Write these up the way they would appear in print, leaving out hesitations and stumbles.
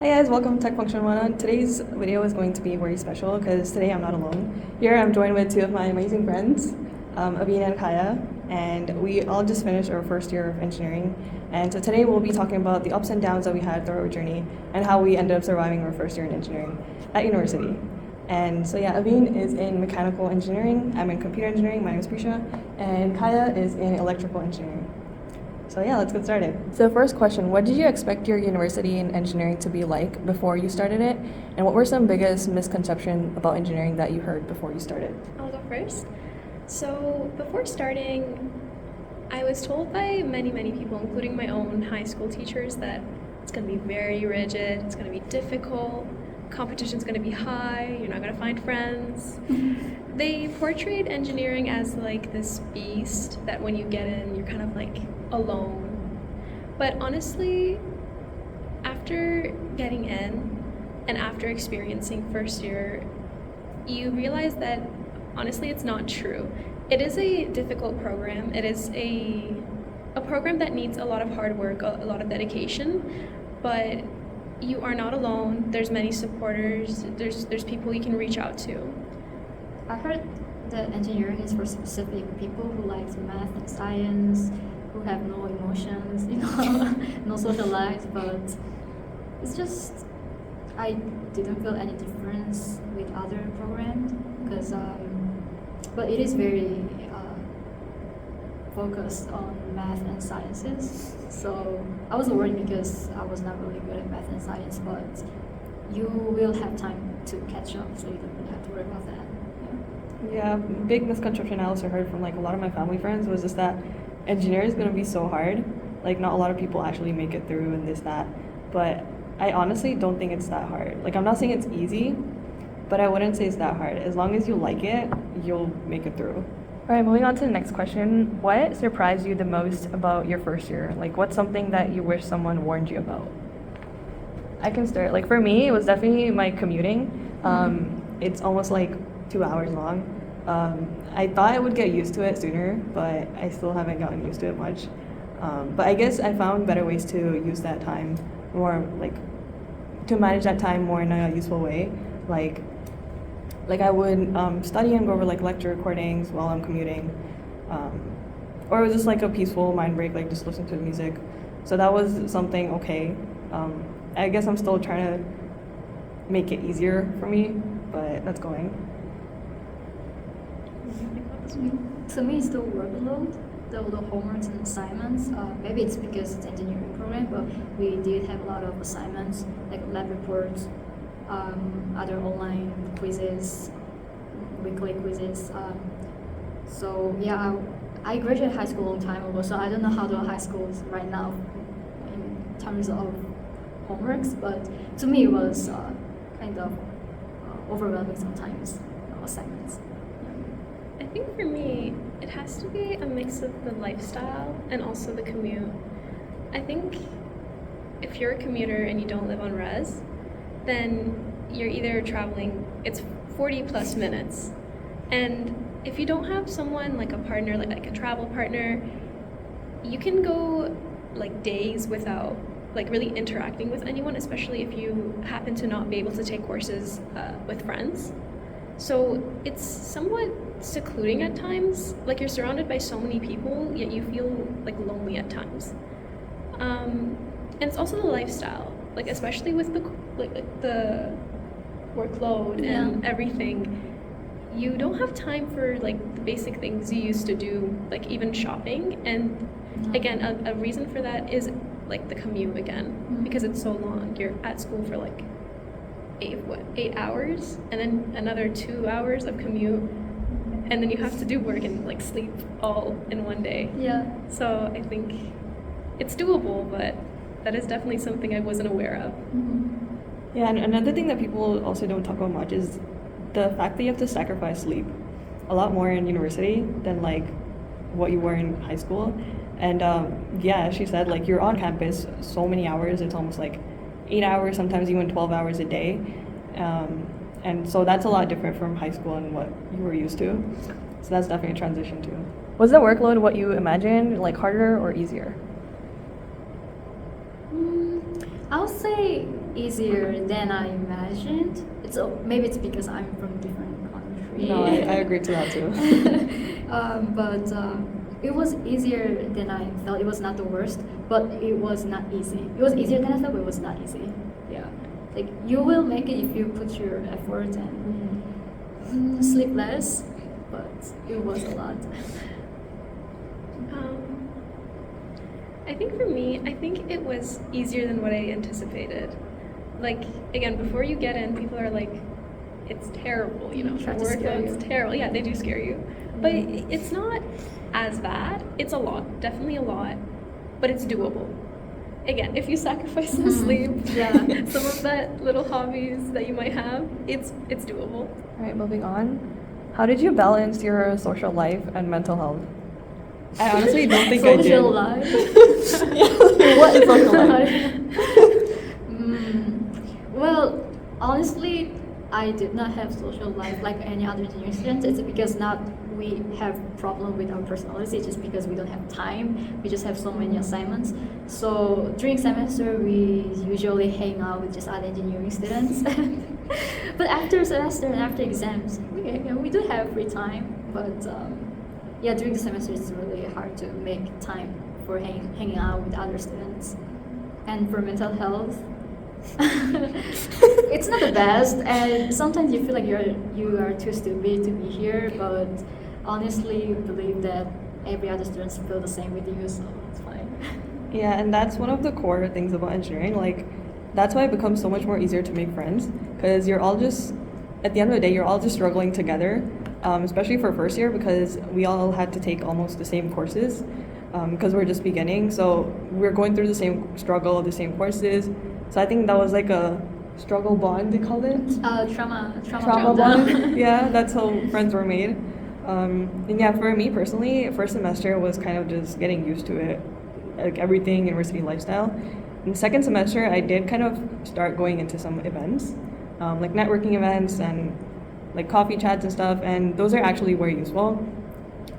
Hi guys, welcome to Tech Function 101. Today's video is going to be very special because today I'm not alone. Here I'm joined with two of my amazing friends, Abina and Kaya, and we all just finished our first year of engineering. And so today we'll be talking about the ups and downs that we had through our journey and how we ended up surviving our first year in engineering at university. And so yeah, Abin is in mechanical engineering, I'm in computer engineering, my name is Prisha, and Kaya is in electrical engineering. So yeah, let's get started. So first question, what did you expect your university in engineering to be like before you started it? And what were some biggest misconceptions about engineering that you heard before you started? I'll go first. So before starting, I was told by many people, including my own high school teachers, that it's going to be very rigid, it's going to be difficult, competition's going to be high, you're not going to find friends. They portrayed engineering as like this beast that when you get in, you're kind of like alone. But honestly, after getting in and after experiencing first year, you realize that honestly it's not true. It is a difficult program. It is a program that needs a lot of hard work, a lot of dedication, but you are not alone. There's many supporters. There's people you can reach out to. I heard that engineering is for specific people who like math and science, who have no emotions, no social lives, but it's just, I didn't feel any difference with other programs, because, but it is very focused on math and sciences, so I was worried because I was not really good at math and science, but you will have time to catch up, so you don't really have to worry about that. Yeah, big misconception I also heard from like a lot of my family friends was just that engineering is gonna be so hard. Like not a lot of people actually make it through and this, that. But I honestly don't think it's that hard. Like I'm not saying it's easy, but I wouldn't say it's that hard. As long as you like it, you'll make it through. All right, moving on to the next question. What surprised you the most about your first year? Like what's something that you wish someone warned you about? I can start. Like for me, it was definitely my commuting. It's almost like 2 hours long. I thought I would get used to it sooner, but I still haven't gotten used to it much. But I guess I found better ways to use that time more, like to manage that time more in a useful way. Like I would study and go over like lecture recordings while I'm commuting, or it was just like a peaceful mind break, like just listen to music. So that was something okay. I guess I'm still trying to make it easier for me, but that's going. To me, it's the workload, the homeworks and assignments. Maybe it's because it's engineering program, but we did have a lot of assignments, like lab reports, other online quizzes, weekly quizzes. So yeah, I graduated high school a long time ago, so I don't know how the high school is right now in terms of homeworks, but to me it was kind of overwhelming sometimes, assignments. I think for me, it has to be a mix of the lifestyle and also the commute. I think if you're a commuter and you don't live on res, then you're either traveling, it's 40 plus minutes. And if you don't have someone like a partner, like a travel partner, you can go like days without like really interacting with anyone, especially if you happen to not be able to take courses with friends. So it's somewhat secluding at times. Like you're surrounded by so many people, yet you feel like lonely at times. And it's also the lifestyle, like especially with the workload and everything. You don't have time for like the basic things you used to do, like even shopping. And again, a reason for that is like the commute again, because it's so long. You're at school for like 8 hours, and then another 2 hours of commute, and then you have to do work and like sleep all in one day. Yeah. So I think it's doable, but that is definitely something I wasn't aware of. Yeah, and another thing that people also don't talk about much is the fact that you have to sacrifice sleep a lot more in university than like what you were in high school. And yeah, she said like you're on campus so many hours, it's almost like 8 hours, sometimes even 12 hours a day. And so that's a lot different from high school and what you were used to. So that's definitely a transition too. Was the workload what you imagined, like harder or easier? I'll say easier than I imagined. Maybe it's because I'm from a different country. No, I agree to that too. But it was easier than I felt. It was not the worst, but it was not easy. It was easier than I thought, but it was not easy. Yeah, like you will make it if you put your effort and sleep less, but it was a lot. I think for me, I think it was easier than what I anticipated. Like, again, before you get in, people are like, it's terrible, you know, Try to scare workload's you. terrible. Yeah, they do scare you. But it's not as bad. It's a lot, definitely a lot, but it's doable. Again, if you sacrifice the sleep, Yeah. some of that little hobbies that you might have, it's doable. All right, moving on. How did you balance your social life and mental health? I honestly don't think I did. Social life. What is social life? Well, honestly, I did not have social life like any other engineering students. It's because not we have problem with our personality. It's just because we don't have time. We just have so many assignments. So during semester, we usually hang out with just other engineering students. But after semester and after exams, we do have free time. But yeah, during the semester, it's really hard to make time for hanging out with other students. And for mental health, it's not the best, and sometimes you feel like you are too stupid to be here. But honestly, believe that every other students feel the same with you, so it's fine. Yeah, and that's one of the core things about engineering. Like, that's why it becomes so much more easier to make friends, because you're all just, at the end of the day, you're all just struggling together, especially for first year, because we all had to take almost the same courses, because we're just beginning. So we're going through the same struggle, the same courses. So I think that was like a struggle bond, they called it. Trauma Bond. Yeah, that's how friends were made. And yeah, for me personally, first semester was kind of just getting used to it, like everything university lifestyle. In second semester, I did kind of start going into some events, like networking events and like coffee chats and stuff, and those are actually very useful.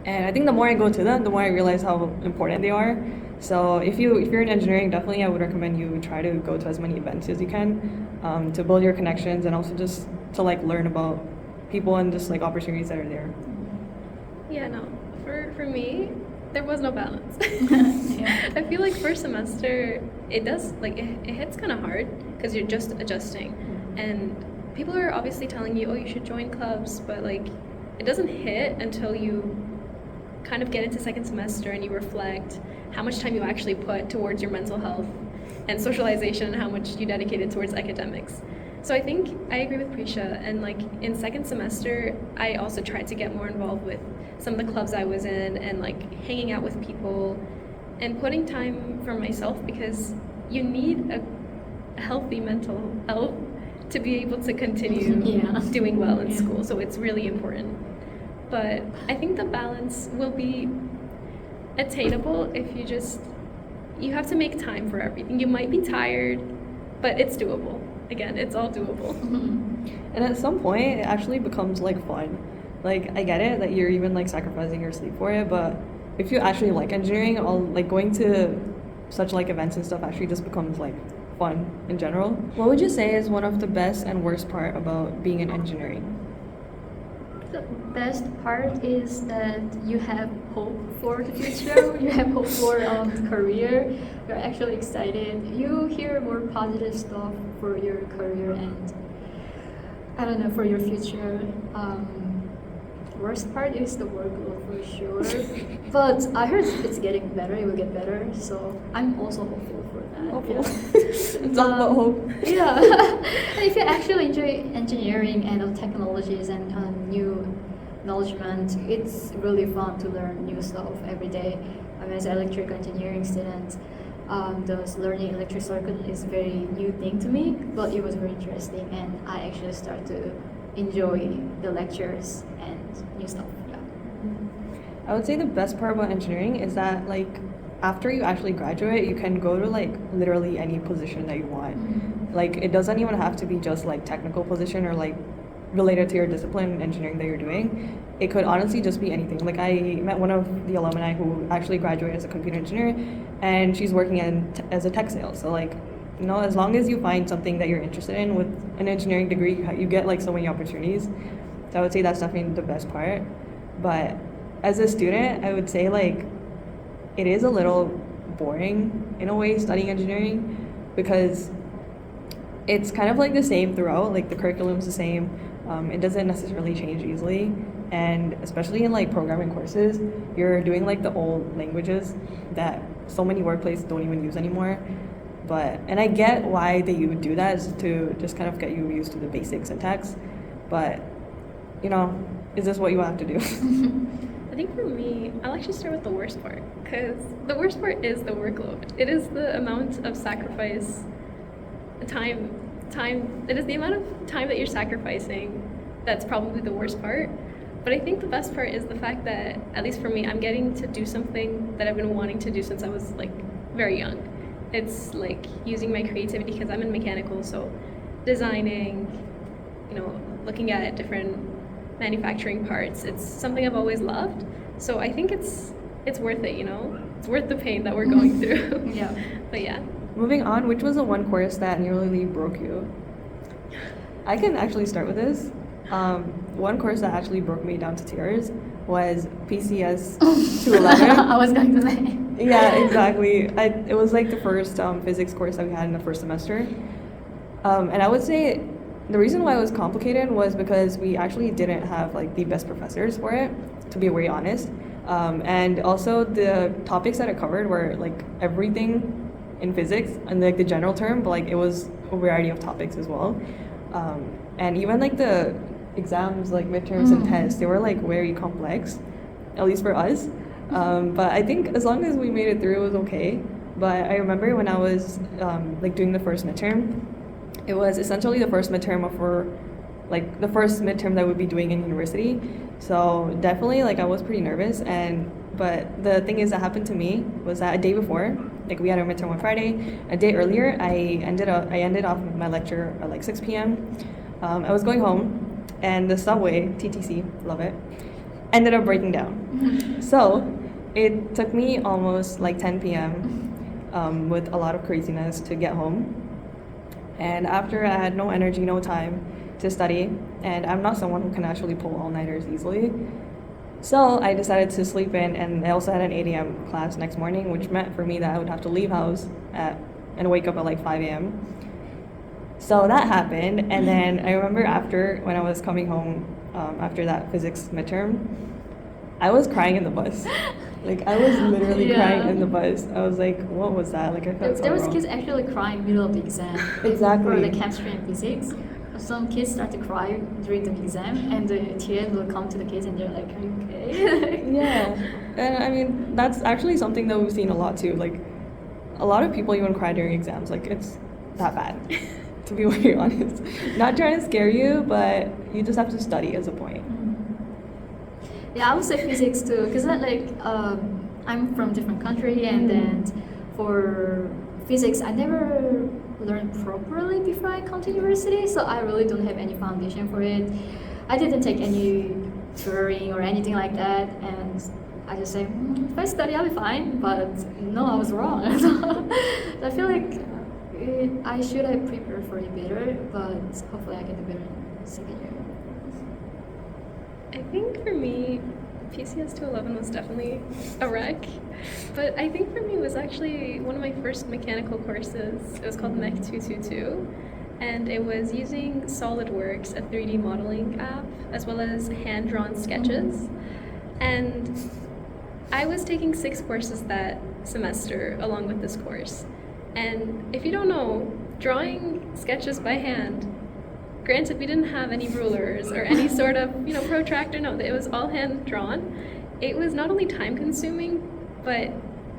And I think the more I go to them, the more I realize how important they are. So if you're in engineering, definitely I would recommend you try to go to as many events as you can, to build your connections and also just to like learn about people and just like opportunities that are there. Yeah, no. For me, there was no balance. Yeah. I feel like first semester it does like it hits kind of hard because you're just adjusting, and people are obviously telling you, oh, you should join clubs, but like it doesn't hit until you kind of get into second semester and you reflect how much time you actually put towards your mental health and socialization and how much you dedicated towards academics. So I think I agree with Prisha, and like in second semester I also tried to get more involved with some of the clubs I was in and like hanging out with people and putting time for myself, because you need a healthy mental health to be able to continue Yeah. doing well in Yeah. school. So it's really important. But I think the balance will be attainable if you have to make time for everything. You might be tired, but it's doable. Again, it's all doable. And at some point, it actually becomes like fun. Like, I get it that you're even like sacrificing your sleep for it, but if you actually like engineering, all like going to such like events and stuff actually just becomes like fun in general. What would you say is one of the best and worst part about being in engineering? The best part is that you have hope for the future. You have hope for the career. You're actually excited. You hear more positive stuff for your career and I don't know, for your future. Worst part is the workload for sure. But I heard it's getting better. It will get better. So I'm also hopeful for that. Hopeful. Yeah. It's all about hope. Yeah. And if you actually enjoy engineering and technologies and new knowledgement, it's really fun to learn new stuff every day. I mean, as an electrical engineering student, those learning electric circuit is very new thing to me, but it was very interesting, and I actually start to enjoy the lectures and new stuff. Yeah. I would say the best part about engineering is that like after you actually graduate, you can go to like literally any position that you want. Like it doesn't even have to be just like technical position or like related to your discipline in engineering that you're doing. It could honestly just be anything. Like I met one of the alumni who actually graduated as a computer engineer, and she's working as a tech sales. So like you know, as long as you find something that you're interested in with an engineering degree, you get like so many opportunities. So I would say that's definitely the best part. But as a student, I would say like it is a little boring in a way studying engineering because it's kind of like the same throughout. Like the curriculum's the same. It doesn't necessarily change easily, and especially in like programming courses, you're doing like the old languages that so many workplaces don't even use anymore. But and I get why they would do that is to just kind of get you used to the basic syntax. But you know, is this what you have to do? I think for me, I'll actually start with the worst part because the worst part is the workload. It is the amount of sacrifice, time. It is the amount of time that you're sacrificing that's probably the worst part. But I think the best part is the fact that, at least for me, I'm getting to do something that I've been wanting to do since I was like very young. It's like using my creativity because I'm in mechanical, so designing, you know, looking at different manufacturing parts. It's something I've always loved. So I think it's worth it, you know? It's worth the pain that we're going through. Yeah. But yeah. Moving on, which was the one course that nearly broke you? I can actually start with this. One course that actually broke me down to tears was PCS 211. I was going to say. Yeah, exactly. It was like the first physics course that we had in the first semester. And I would say the reason why it was complicated was because we actually didn't have like the best professors for it, to be very honest. And also the topics that it covered were like everything in physics and like the general term, but like it was a variety of topics as well. And even like the exams, like midterms and tests, they were like very complex, at least for us. But I think as long as we made it through, it was okay. But I remember when I was like doing the first midterm, it was essentially the first midterm like the first midterm that we'd be doing in university. So definitely like I was pretty nervous, but the thing is that happened to me was that a day before, like we had our midterm on Friday, a day earlier I ended off my lecture at like 6 p.m. I was going home and the subway, TTC, love it, ended up breaking down. So it took me almost like 10 p.m. With a lot of craziness to get home. And after I had no energy, no time to study, and I'm not someone who can actually pull all-nighters easily. So I decided to sleep in, and I also had an 8 a.m. class next morning, which meant for me that I would have to leave house and wake up at like 5 a.m. So that happened, and then I remember when I was coming home after that physics midterm, I was crying in the bus. Like I was literally crying in the bus. I was like, what was that? Like I felt so There was wrong. kids actually crying in the middle of the exam. Exactly. For the chemistry and physics. Some kids start to cry during the exam, and the TA will come to the kids and they're like, are you okay? Yeah, and I mean that's actually something that we've seen a lot too. Like a lot of people even cry during exams. Like it's that bad, to be very honest. Not trying to scare you, but you just have to study as a point. Yeah, I would say physics too, because I'm from different country, and then for physics, I never learned properly before I come to university, so I really don't have any foundation for it. I didn't take any tutoring or anything like that, and I just say, if I study, I'll be fine. But no, I was wrong. So I feel like I should have prepared for it better, but hopefully I get it better in second year. I think for me, PCS 211 was definitely a wreck. But I think for me it was actually one of my first mechanical courses. It was called Mech 222. And it was using SolidWorks, a 3D modeling app, as well as hand-drawn sketches. And I was taking 6 courses that semester along with this course. And if you don't know, drawing sketches by hand, granted, we didn't have any rulers or any sort of, protractor. No, it was all hand drawn. It was not only time consuming, but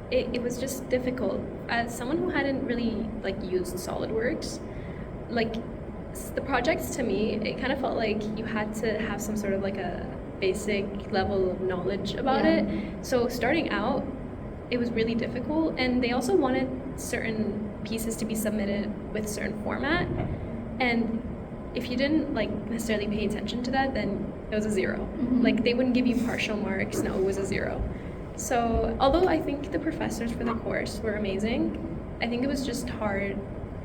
it was just difficult. As someone who hadn't really used SolidWorks, the projects to me, it kind of felt like you had to have some sort of a basic level of knowledge about it. So starting out, it was really difficult, and they also wanted certain pieces to be submitted with certain format, and if you didn't necessarily pay attention to that, then it was a 0. Mm-hmm. They wouldn't give you partial marks. No, it was a 0. So although I think the professors for the course were amazing, I think it was just hard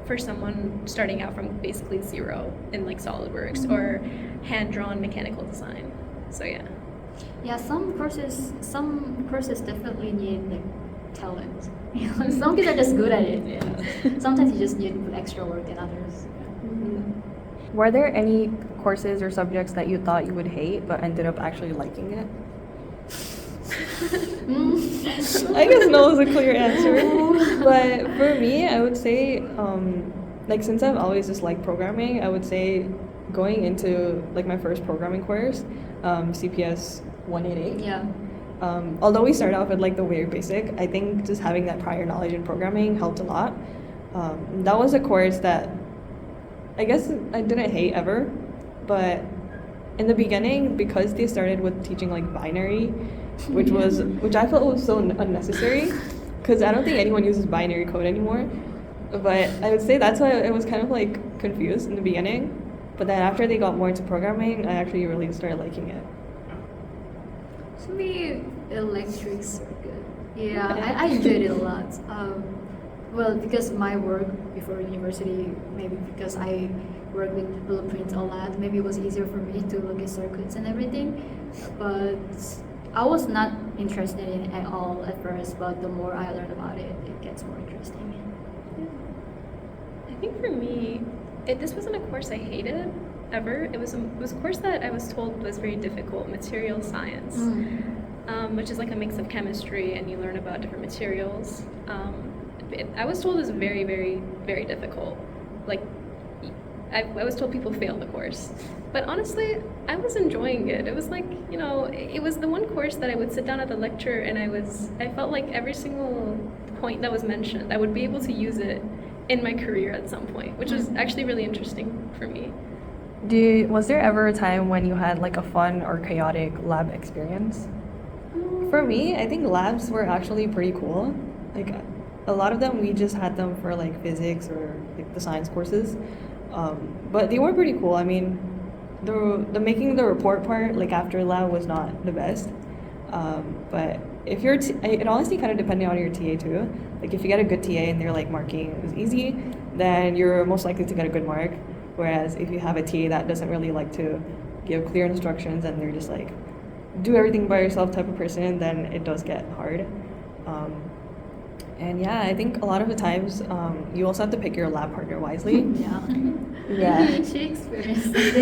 for someone starting out from basically zero in like SolidWorks or hand-drawn mechanical design. So yeah. Yeah, some courses definitely need like talent. You know, some kids are just good at it. Yeah. Sometimes you just need to put extra work than others. Were there any courses or subjects that you thought you would hate but ended up actually liking it? I guess no is a clear answer. But for me, I would say, like since I've always just liked programming, I would say going into like my first programming course, CPS 188. Yeah. Although we started off with like the very basic, I think just having that prior knowledge in programming helped a lot. That was a course that I guess I didn't hate ever, but in the beginning, because they started with teaching like binary, which I felt was so unnecessary, because I don't think anyone uses binary code anymore. But I would say that's why I was kind of like confused in the beginning. But then after they got more into programming, I actually really started liking it. To me, electrics are good. Yeah, I enjoyed it a lot. Well, because my work before university, maybe because I work with blueprints a lot, maybe it was easier for me to look at circuits and everything. But I was not interested in it at all at first, but the more I learn about it, it gets more interesting. I think for me, this wasn't a course I hated ever. It was a course that I was told was very difficult, material science, which is like a mix of chemistry and you learn about different materials. I was told it was very, very, very difficult. Like, I was told people fail the course. But honestly, I was enjoying it. It was like, you know, it was the one course that I would sit down at the lecture and I felt like every single point that was mentioned, I would be able to use it in my career at some point, which was actually really interesting for me. Was there ever a time when you had like a fun or chaotic lab experience? For me, I think labs were actually pretty cool. Like a lot of them, we just had them for like physics or like the science courses, but they were pretty cool. I mean, the making the report part like after lab was not the best, but if you're it honestly kind of depended on your TA too. Like if you get a good TA and they're like marking it was easy, then you're most likely to get a good mark. Whereas if you have a TA that doesn't really like to give clear instructions and they're just like do everything by yourself type of person, then it does get hard. And yeah, I think a lot of the times you also have to pick your lab partner wisely. Yeah. Yeah. She experienced it.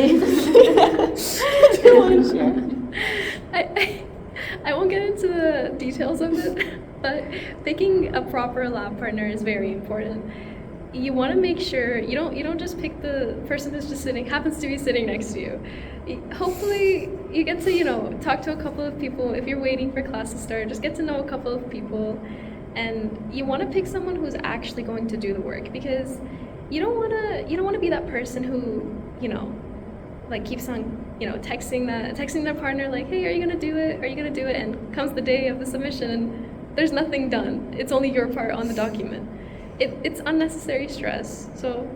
Do you want to share? I won't get into the details of it, but picking a proper lab partner is very important. You want to make sure you don't just pick the person who's just happens to be sitting next to you. Hopefully you get to talk to a couple of people. If you're waiting for class to start, just get to know a couple of people, and you want to pick someone who's actually going to do the work, because you don't want to be that person who like keeps on texting their partner like, hey, are you gonna do it, and comes the day of the submission and there's nothing done. It's only your part on the document. It's unnecessary stress. So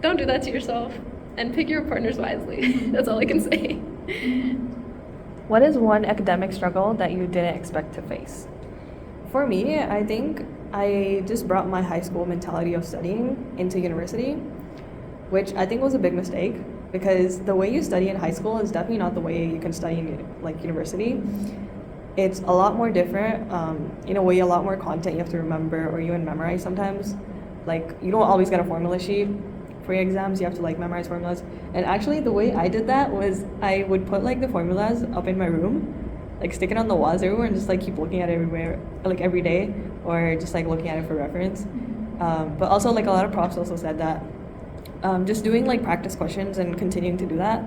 don't do that to yourself and pick your partners wisely. That's all I can say. What is one academic struggle that you didn't expect to face? For me, I think I just brought my high school mentality of studying into university, which I think was a big mistake, because the way you study in high school is definitely not the way you can study in like university. It's a lot more different. In a way, a lot more content you have to remember or even memorize sometimes. Like, you don't always get a formula sheet for your exams. You have to like memorize formulas. And actually, the way I did that was I would put like the formulas up in my room, like stick it on the walls everywhere, and just like keep looking at it everywhere, like every day, or just like looking at it for reference. But also, like a lot of profs also said that just doing like practice questions and continuing to do that,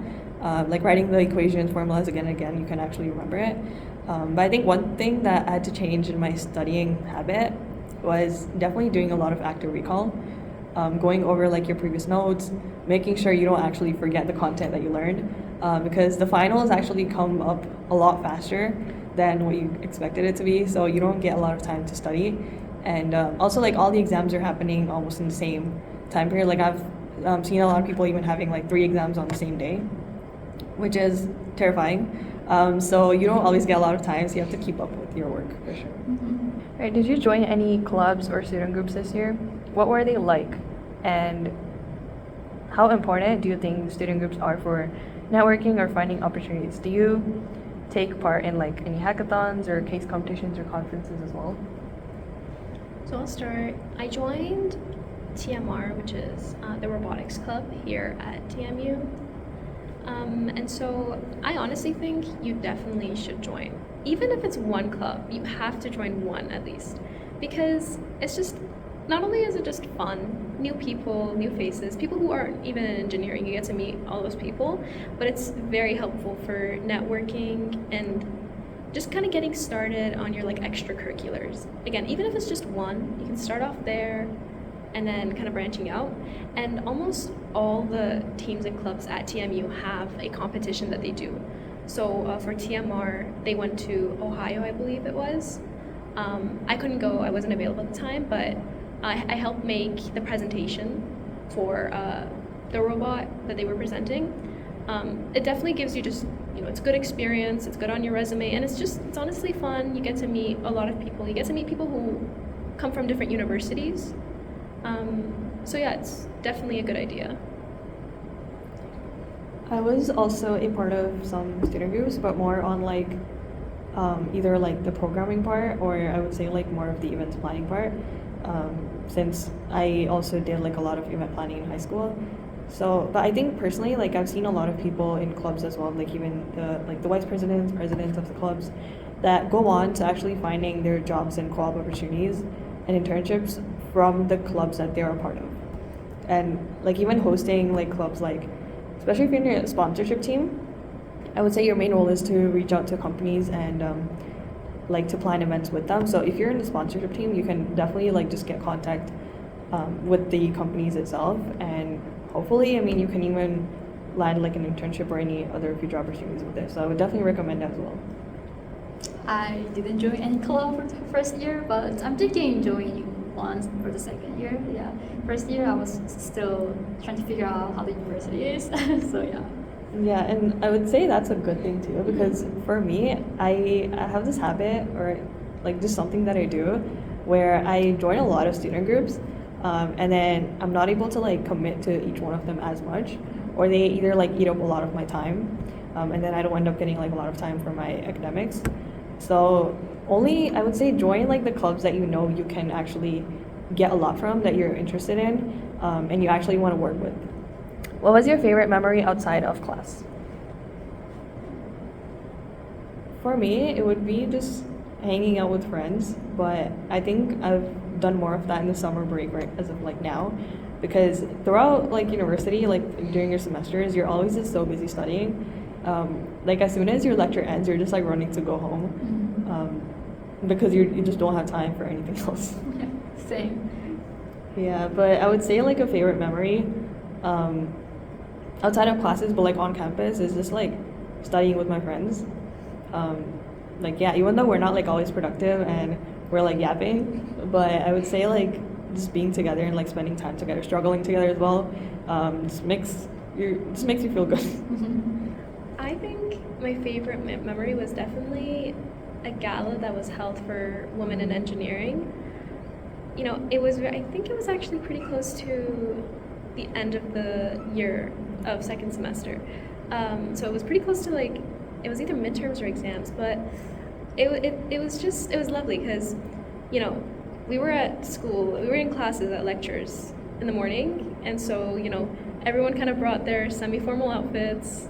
like writing the equations, formulas again and again, you can actually remember it. But I think one thing that I had to change in my studying habit was definitely doing a lot of active recall, going over like your previous notes, making sure you don't actually forget the content that you learned, because the finals actually come up a lot faster than what you expected it to be, so you don't get a lot of time to study. And also, like, all the exams are happening almost in the same time period. Like, I've seen a lot of people even having like 3 exams on the same day, which is terrifying. So you don't always get a lot of time, so you have to keep up with your work for sure. Mm-hmm. Right, did you join any clubs or student groups this year? What were they like? And how important do you think student groups are for networking or finding opportunities? Do you take part in like any hackathons or case competitions or conferences as well? So I'll start. I joined TMR, which is the robotics club here at TMU. And so I honestly think you definitely should join. Even if it's one club, you have to join one at least. Because it's just, not only is it just fun, new people, new faces, people who aren't even in engineering, you get to meet all those people, but it's very helpful for networking and just kind of getting started on your like extracurriculars. Again, even if it's just one, you can start off there and then kind of branching out. And almost all the teams and clubs at TMU have a competition that they do. So for TMR, they went to Ohio, I believe it was. I couldn't go, I wasn't available at the time, but I helped make the presentation for the robot that they were presenting. It definitely gives you just, it's good experience, it's good on your resume, and it's honestly fun. You get to meet a lot of people. You get to meet people who come from different universities. So yeah, it's definitely a good idea. I was also a part of some student groups, but more on like either like the programming part or I would say like more of the events planning part. Since I also did like a lot of event planning in high school. So, but I think personally, like I've seen a lot of people in clubs as well, like even the vice presidents of the clubs, that go on to actually finding their jobs and co-op opportunities and internships from the clubs that they are a part of, and like even hosting like clubs, like especially if you're in a sponsorship team, I would say your main role is to reach out to companies and like to plan events with them. So if you're in the sponsorship team, you can definitely like just get contact with the companies itself, and hopefully, I mean, you can even land like an internship or any other future opportunities with this. So I would definitely recommend that as well. I didn't join any club for the first year, but I'm thinking joining one for the second year. Yeah, first year I was still trying to figure out how the university is. So yeah. Yeah, and I would say that's a good thing too, because for me, I have this habit or like just something that I do where I join a lot of student groups, and then I'm not able to like commit to each one of them as much, or they either like eat up a lot of my time, and then I don't end up getting like a lot of time for my academics. So only I would say join like the clubs that you know you can actually get a lot from, that you're interested in, and you actually want to work with. What was your favorite memory outside of class? For me, it would be just hanging out with friends, but I think I've done more of that in the summer break right as of like now, because throughout like university, like during your semesters, you're always just so busy studying. Like as soon as your lecture ends, you're just like running to go home, because you just don't have time for anything else. Yeah, same. Yeah, but I would say like a favorite memory, outside of classes, but like on campus, is just like studying with my friends. Like yeah, even though we're not like always productive and we're like yapping, but I would say like just being together and like spending time together, struggling together as well, just makes you feel good. I think my favorite memory was definitely a gala that was held for women in engineering. I think it was actually pretty close to the end of the year of second semester. So it was pretty close to like, it was either midterms or exams, but it was lovely because, we were at school, we were in classes at lectures in the morning, and so, everyone kind of brought their semi-formal outfits,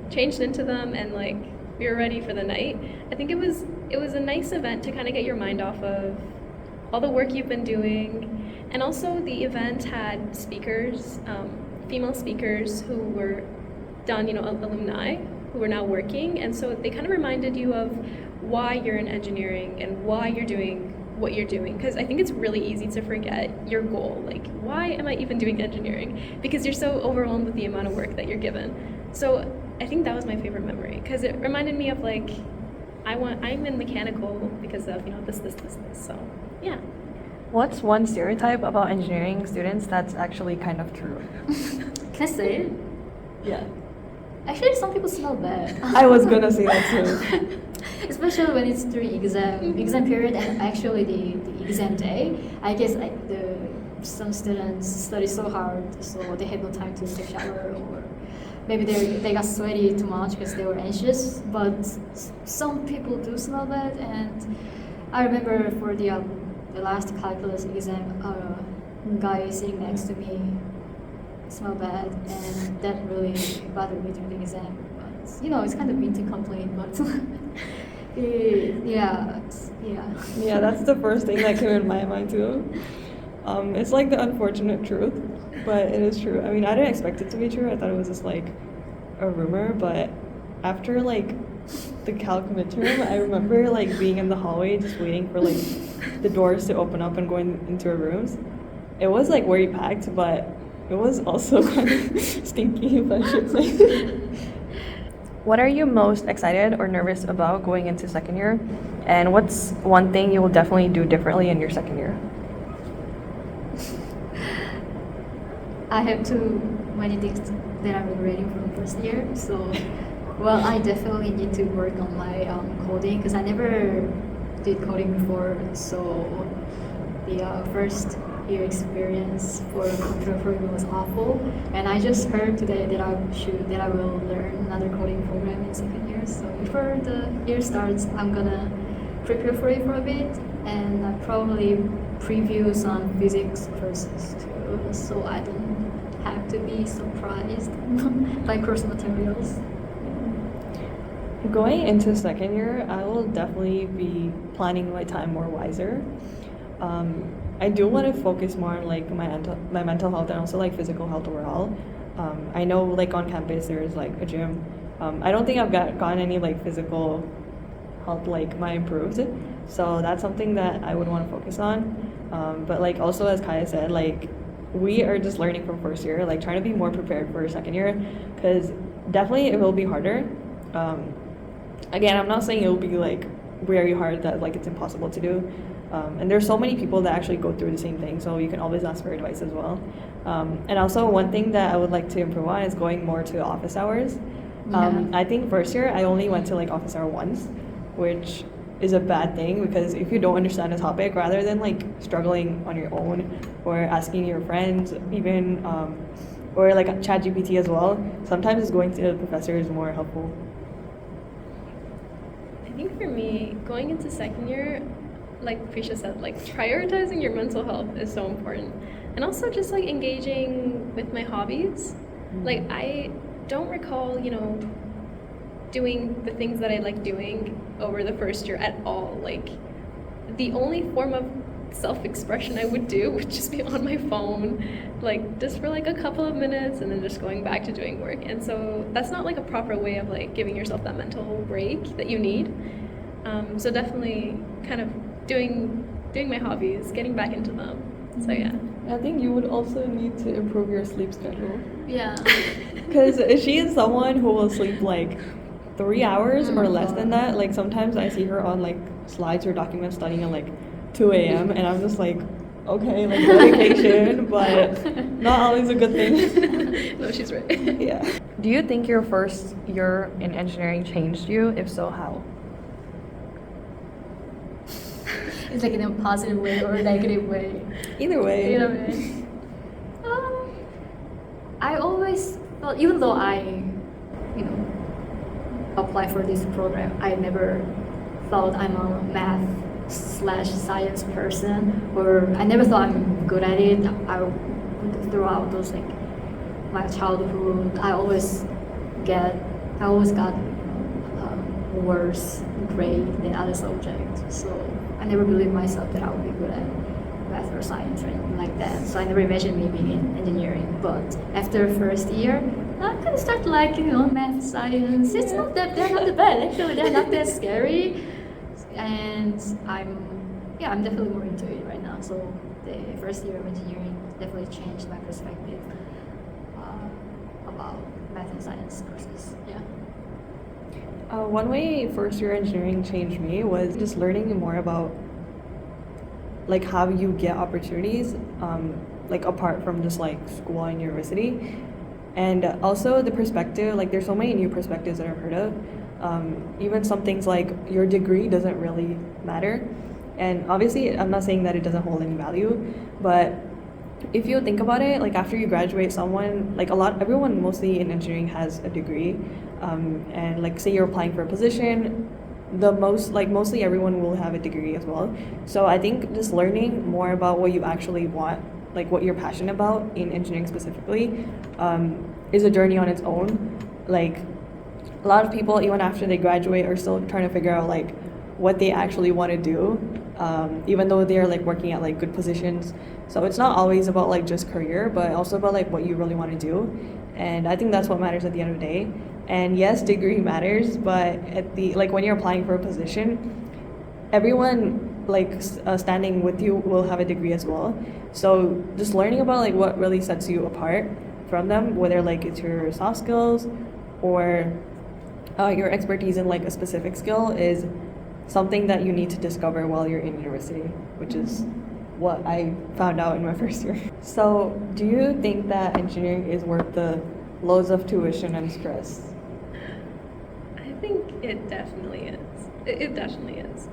changed into them, and like we were ready for the night. I think it was a nice event to kind of get your mind off of all the work you've been doing, and also the event had speakers, female speakers who were done, alumni who were now working, and so they kind of reminded you of why you're in engineering and why you're doing what you're doing, because I think it's really easy to forget your goal, like why am I even doing engineering, because you're so overwhelmed with the amount of work that you're given. So I think that was my favorite memory, because it reminded me of like I'm in mechanical because of this, so yeah. What's one stereotype about engineering students that's actually kind of true? Can I say it? Yeah. Actually, some people smell bad. I was gonna say that too. Especially when it's during exam period and actually the exam day. I guess like the some students study so hard, so they have no time to take shower, or maybe they got sweaty too much because they were anxious. But some people do smell bad, and I remember for the last calculus exam, guy sitting next to me smelled bad, and that really bothered me during the exam. But it's kind of mean to complain, but yeah, yeah. Yeah, that's the first thing that came in my mind too. It's like the unfortunate truth, but it is true. I mean, I didn't expect it to be true. I thought it was just like a rumor, but after like the calc midterm, I remember like being in the hallway just waiting for like the doors to open up and going into our rooms. It was like very packed, but it was also kind of stinky, if I should say. What are you most excited or nervous about going into second year? And what's one thing you will definitely do differently in your second year? I have too many things that I'm regretting from first year. So, well, I definitely need to work on my coding because I never did coding before. So, the first year experience for computer programming was awful, and I just heard today that I will learn another coding program in second year. So before the year starts, I'm gonna prepare for it for a bit, and probably preview some physics courses too, so I don't have to be surprised by course materials. Going into second year, I will definitely be planning my time more wiser. I do want to focus more on like my mental health and also like physical health overall. I know like on campus there is like a gym. I don't think I've gotten any like physical health like my improved, so that's something that I would want to focus on. But like also as Kaya said, like we are just learning from first year, like trying to be more prepared for second year, because definitely it will be harder. Again, I'm not saying it will be like very hard that like it's impossible to do. And there's so many people that actually go through the same thing, so you can always ask for advice as well. And also one thing that I would like to improve on is going more to office hours. I think first year I only went to like office hour once, which is a bad thing because if you don't understand a topic, rather than like struggling on your own or asking your friends even, or like ChatGPT as well, sometimes going to the professor is more helpful. I think for me, going into second year, like Prisha said, like prioritizing your mental health is so important. And also just like engaging with my hobbies. Like I don't recall, doing the things that I like doing over the first year at all. Like the only form of self-expression I would do would just be on my phone, like just for like a couple of minutes and then just going back to doing work. And so that's not like a proper way of like giving yourself that mental break that you need. So definitely kind of doing my hobbies, getting back into them. So yeah. I think you would also need to improve your sleep schedule. Yeah. Because she is someone who will sleep like 3 hours or less than that. Like sometimes I see her on like slides or documents studying at like 2 a.m. and I'm just like, okay, like dedication, but not always a good thing. No, she's right. Yeah. Do you think your first year in engineering changed you? If so, how? It's like in a positive way or a negative way. Either way. Either way. I always thought, even though I, apply for this program, I never thought I'm a math/science person, or I never thought I'm good at it. Throughout those like my childhood, I always got worse grade than other subjects. So I never believed myself that I would be good at math or science or anything like that. So I never imagined me being in engineering. But after first year, I kind of started liking math, science. It's not that they're not that bad. Actually, they're not that scary. And I'm definitely more into it right now. So the first year of engineering definitely changed my perspective about math and science courses. Yeah. One way first year engineering changed me was just learning more about like how you get opportunities, like apart from just like school and university, and also the perspective. Like there's so many new perspectives that I've heard of. Even some things like your degree doesn't really matter, and obviously I'm not saying that it doesn't hold any value, but if you think about it, like after you graduate, everyone mostly in engineering has a degree, and like say you're applying for a position, mostly everyone will have a degree as well. So I think just learning more about what you actually want, like what you're passionate about in engineering specifically, is a journey on its own. Like a lot of people, even after they graduate, are still trying to figure out like what they actually want to do, even though they're like working at like good positions. So it's not always about like just career, but also about like what you really want to do. And I think that's what matters at the end of the day. And yes, degree matters, but at the like when you're applying for a position, everyone standing with you will have a degree as well. So just learning about like what really sets you apart from them, whether like it's your soft skills or your expertise in like a specific skill, is something that you need to discover while you're in university, which is what I found out in my first year. So do you think that engineering is worth the loads of tuition and stress? I think it definitely is. It definitely is.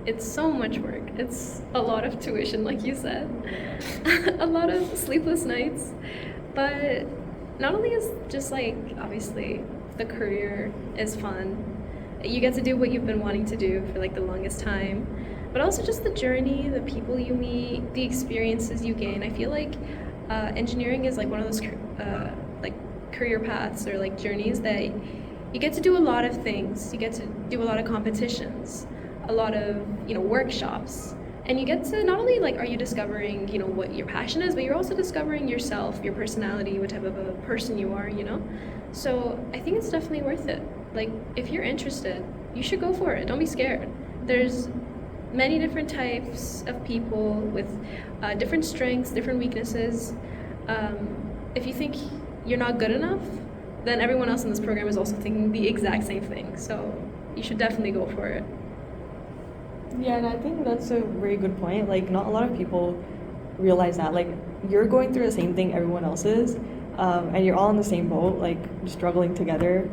It's so much work. It's a lot of tuition, like you said, a lot of sleepless nights. But not only is just like obviously the career is fun, you get to do what you've been wanting to do for like the longest time, but also just the journey, the people you meet, the experiences you gain. I feel like engineering is like one of those like career paths or like journeys that you get to do a lot of things. You get to do a lot of competitions, a lot of workshops, and you get to not only like are you discovering what your passion is, but you're also discovering yourself, your personality, what type of a person you are. So I think it's definitely worth it. Like if you're interested, you should go for it. Don't be scared. There's many different types of people with different strengths, different weaknesses. If you think you're not good enough, then everyone else in this program is also thinking the exact same thing. So you should definitely go for it. Yeah, and I think that's a very good point. Like not a lot of people realize that. Like you're going through the same thing everyone else is, and you're all in the same boat, like struggling together.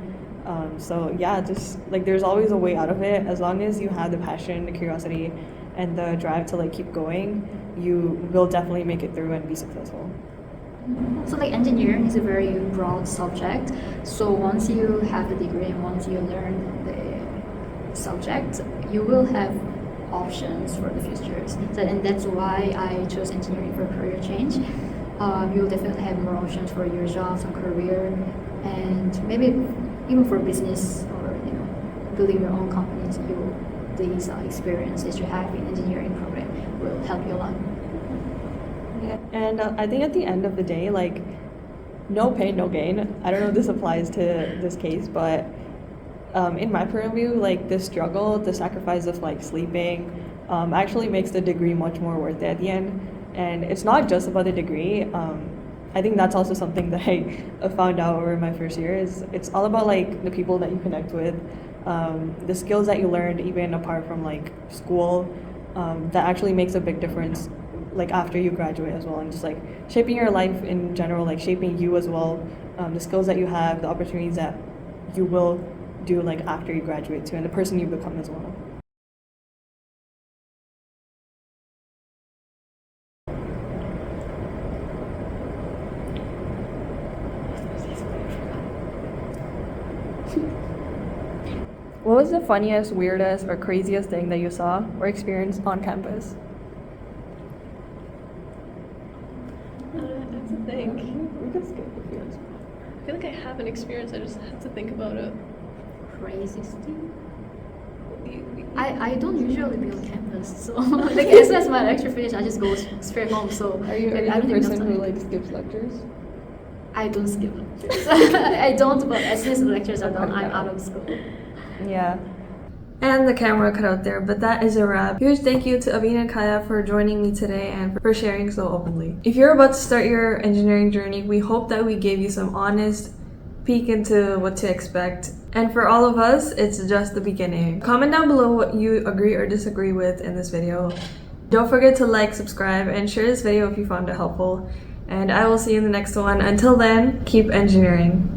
So yeah, just like there's always a way out of it. As long as you have the passion, the curiosity, and the drive to like keep going, you will definitely make it through and be successful. So like engineering is a very broad subject. So once you have the degree and once you learn the subject, you will have options for the futures. And that's why I chose engineering for career change. You will definitely have more options for your jobs and career, and maybe even for business or building your own companies. These experiences you have in engineering program will help you a lot. Yeah, and I think at the end of the day, like no pain, no gain. I don't know if this applies to this case, but in my point of view, like the struggle, the sacrifice of like sleeping, actually makes the degree much more worth it at the end. And it's not just about the degree. I think that's also something that I found out over my first year. Is it's all about like the people that you connect with, the skills that you learned even apart from like school, that actually makes a big difference like after you graduate as well, and just like shaping your life in general, like shaping you as well, the skills that you have, the opportunities that you will do like after you graduate too, and the person you become as well. What was the funniest, weirdest, or craziest thing that you saw or experienced on campus? I have to think. We can skip if you guys. I feel like I have an experience. I just have to think about it. Craziest thing? I don't usually be on campus, so like as soon as my lecture finish, I just go straight home. So Are you I the don't person have who time. like skips lectures? I don't skip lectures. I don't, but as soon as the lectures are done, I'm out of school. Yeah. And the camera cut out there, but that is a wrap. Huge thank you to Avina and Kaya for joining me today and for sharing so openly. If you're about to start your engineering journey, we hope that we gave you some honest peek into what to expect. And for all of us, it's just the beginning. Comment down below what you agree or disagree with in this video. Don't forget to like, subscribe, and share this video if you found it helpful. And I will see you in the next one. Until then, keep engineering.